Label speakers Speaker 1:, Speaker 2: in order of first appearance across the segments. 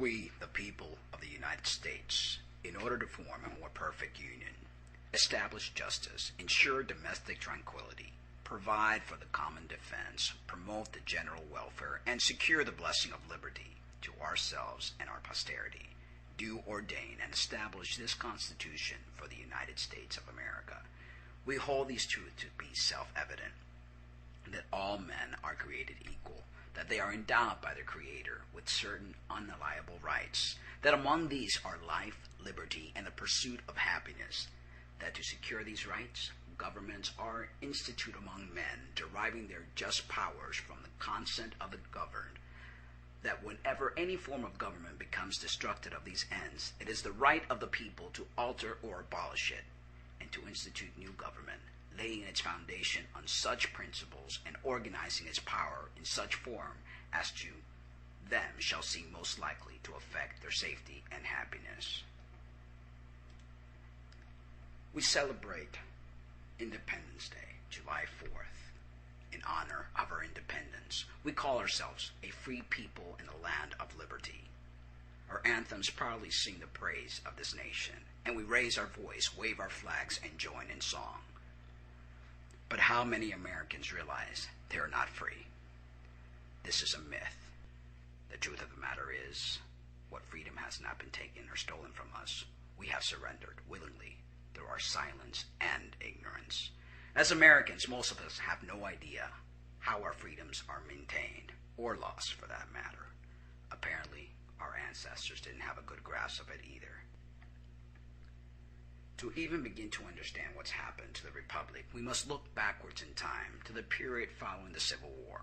Speaker 1: We, the people of the United States, in order to form a more perfect union, establish justice, ensure domestic tranquility, provide for the common defense, promote the general welfare, and secure the blessing of liberty to ourselves and our posterity, do ordain and establish this Constitution for the United States of America. We hold these truths to be self-evident, that all men are created equal, that they are endowed by their Creator with certain unalienable rights, that among these are life, liberty, and the pursuit of happiness, that to secure these rights, governments are instituted among men, deriving their just powers from the consent of the governed, that whenever any form of government becomes destructive of these ends, it is the right of the people to alter or abolish it, and to institute new government, laying its foundation on such principles and organizing its power in such form as to them shall seem most likely to affect their safety and happiness. We celebrate Independence Day, July 4th, in honor of our independence. We call ourselves a free people in the land of liberty. Our anthems proudly sing the praise of this nation, and we raise our voice, wave our flags, and join in song. But how many Americans realize they are not free? This is a myth. The truth of the matter is, what freedom has not been taken or stolen from us, we have surrendered willingly through our silence and ignorance. As Americans, most of us have no idea how our freedoms are maintained, or lost for that matter. Apparently, our ancestors didn't have a good grasp of it either. To even begin to understand what's happened to the Republic, we must look backwards in time to the period following the Civil War.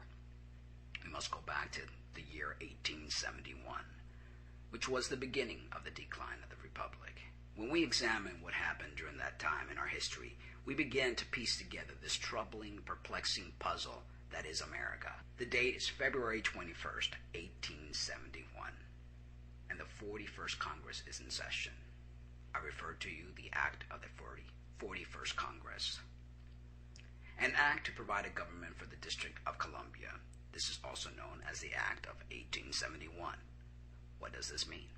Speaker 1: We must go back to the year 1871, which was the beginning of the decline of the Republic. When we examine what happened during that time in our history, we begin to piece together this troubling, perplexing puzzle that is America. The date is February 21st, 1871, and the 41st Congress is in session. I refer to you the Act of the 41st Congress. An act to provide a government for the District of Columbia. This is also known as the Act of 1871. What does this mean?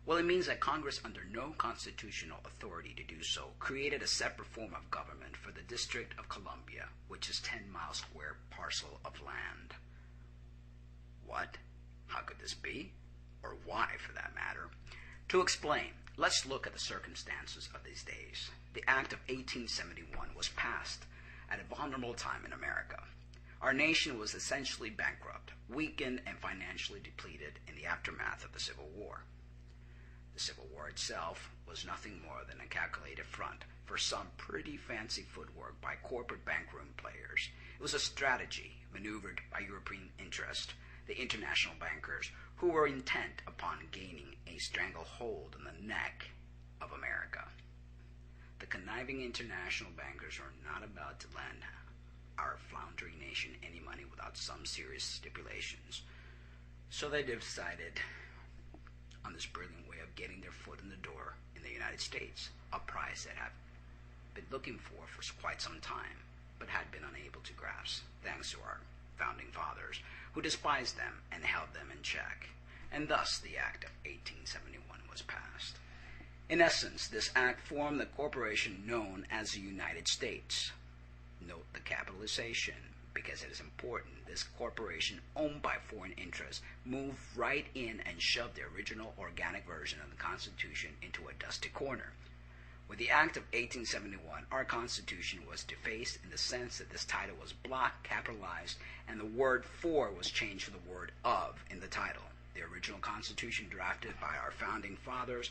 Speaker 1: Well, it means that Congress, under no constitutional authority to do so, created a separate form of government for the District of Columbia, which is 10-mile square parcel of land. What? How could this be? Or why, for that matter? To explain, let's look at the circumstances of these days. The Act of 1871 was passed at a vulnerable time in America. Our nation was essentially bankrupt, weakened, and financially depleted in the aftermath of the Civil War. The Civil War itself was nothing more than a calculated front for some pretty fancy footwork by corporate bankroom players. It was a strategy maneuvered by European interest, the international bankers, who were intent upon gaining a stranglehold on the neck of America. The conniving international bankers are not about to lend our floundering nation any money without some serious stipulations. So they decided on this brilliant way of getting their foot in the door in the United States, a prize that have been looking for quite some time, but had been unable to grasp, thanks to our founding fathers, who despised them and held them in check. And thus the Act of 1871 was passed. In essence, this act formed the corporation known as the United States. Note the capitalization, because it is important. This corporation, owned by foreign interests, moved right in and shoved the original organic version of the Constitution into a dusty corner. With the Act of 1871, our Constitution was defaced in the sense that this title was block capitalized and the word for was changed to the word of in the title. The original Constitution drafted by our founding fathers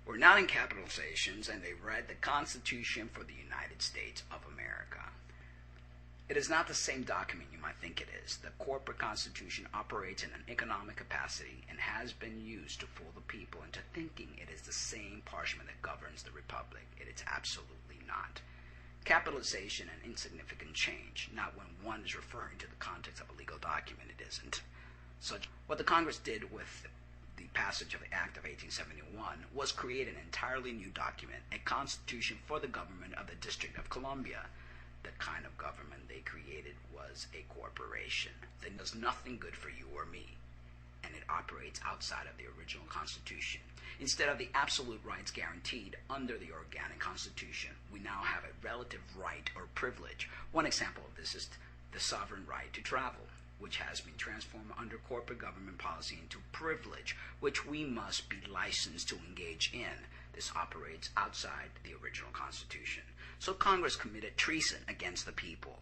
Speaker 1: were not in capitalizations, and they read the Constitution for the United States of America. It is not the same document you might think it is. The corporate constitution operates in an economic capacity and has been used to fool the people into thinking it is the same parchment that governs the republic. It is absolutely not. Capitalization an insignificant change, not when one is referring to the context of a legal document, it isn't. What the Congress did with the passage of the Act of 1871 was create an entirely new document, a constitution for the government of the District of Columbia. The kind of government they created was a corporation that does nothing good for you or me, and it operates operates outside of the original Constitution. Instead of the absolute rights guaranteed under the organic Constitution, we now have a relative right or privilege. One example of this is the sovereign right to travel, which has been transformed under corporate government policy into privilege, which we must be licensed to engage in. This operates outside the original Constitution. So Congress committed treason against the people,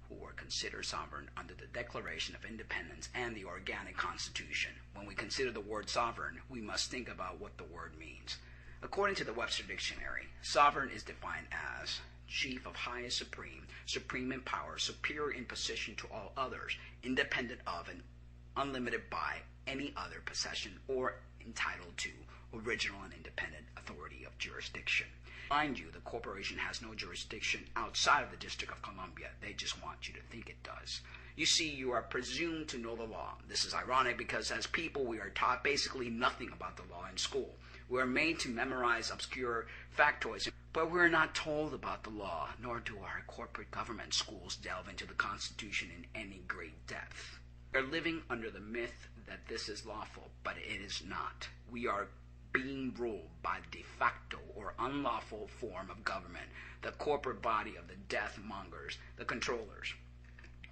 Speaker 1: who were considered sovereign under the Declaration of Independence and the organic Constitution. When we consider the word sovereign, we must think about what the word means. According to the Webster Dictionary, sovereign is defined as chief of highest supreme, supreme in power, superior in position to all others, independent of and unlimited by any other possession or entitled to original and independent authority of jurisdiction. Mind you, the corporation has no jurisdiction outside of the District of Columbia. They just want you to think it does. You see, you are presumed to know the law. This is ironic because as people, we are taught basically nothing about the law in school. We are made to memorize obscure factoids, but we're not told about the law, nor do our corporate government schools delve into the Constitution in any great depth. We are living under the myth that this is lawful, but it is not. We are being ruled by de facto or unlawful form of government, the corporate body of the death mongers, the controllers.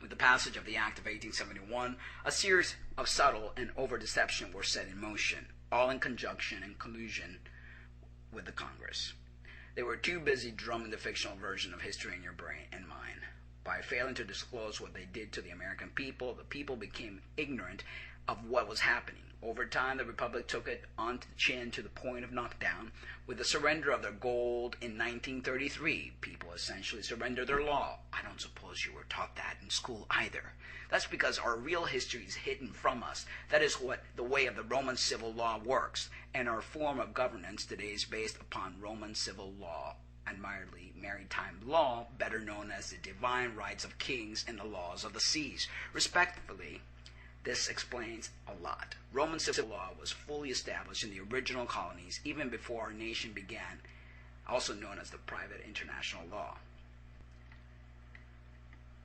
Speaker 1: With the passage of the Act of 1871, a series of subtle and overt deception were set in motion, all in conjunction and collusion with the Congress. They were too busy drumming the fictional version of history in your brain and mine. By failing to disclose what they did to the American people, the people became ignorant of what was happening. Over time, the Republic took it on the chin to the point of knockdown. With the surrender of their gold in 1933, people essentially surrendered their law. I don't suppose you were taught that in school either. That's because our real history is hidden from us. That is what the way of the Roman civil law works, and our form of governance today is based upon Roman civil law, and maritime law, better known as the divine rights of kings and the laws of the seas. Respectively, this explains a lot. Roman civil law was fully established in the original colonies even before our nation began, also known as the private international law.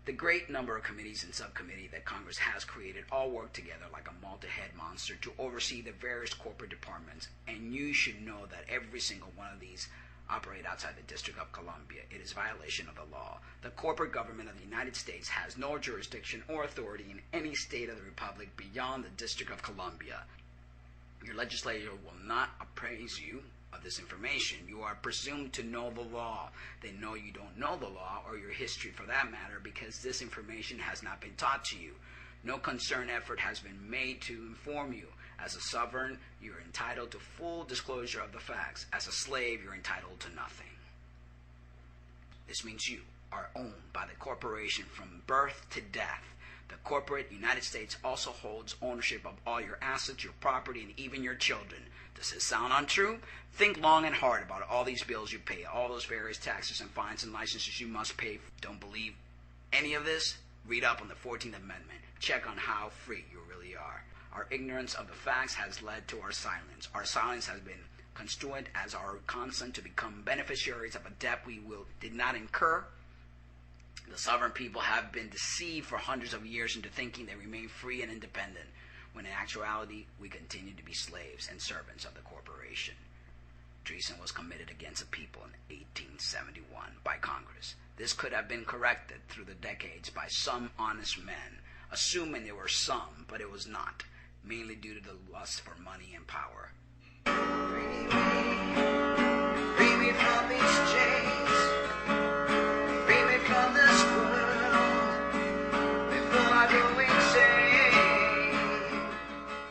Speaker 1: The great number of committees and subcommittees that Congress has created all work together like a multi-head monster to oversee the various corporate departments, and you should know that every single one of these operate outside the District of Columbia. It is violation of the law. The corporate government of the United States has no jurisdiction or authority in any state of the Republic beyond the District of Columbia. Your legislature will not appraise you of this information. You are presumed to know the law. They know you don't know the law, or your history for that matter, because this information has not been taught to you. No concerned effort has been made to inform you. As a sovereign, you are entitled to full disclosure of the facts. As a slave, you're entitled to nothing. This means you are owned by the corporation from birth to death. The corporate United States also holds ownership of all your assets, your property, and even your children. Does this sound untrue? Think long and hard about all these bills you pay, all those various taxes and fines and licenses you must pay. Don't believe any of this? Read up on the 14th Amendment. Check on how free you really are. Our ignorance of the facts has led to our silence. Our silence has been construed as our consent to become beneficiaries of a debt we did not incur. The sovereign people have been deceived for hundreds of years into thinking they remain free and independent, when in actuality we continue to be slaves and servants of the corporation. Treason was committed against the people in 1871 by Congress. This could have been corrected through the decades by some honest men, assuming there were some, but it was not, mainly due to the lust for money and power.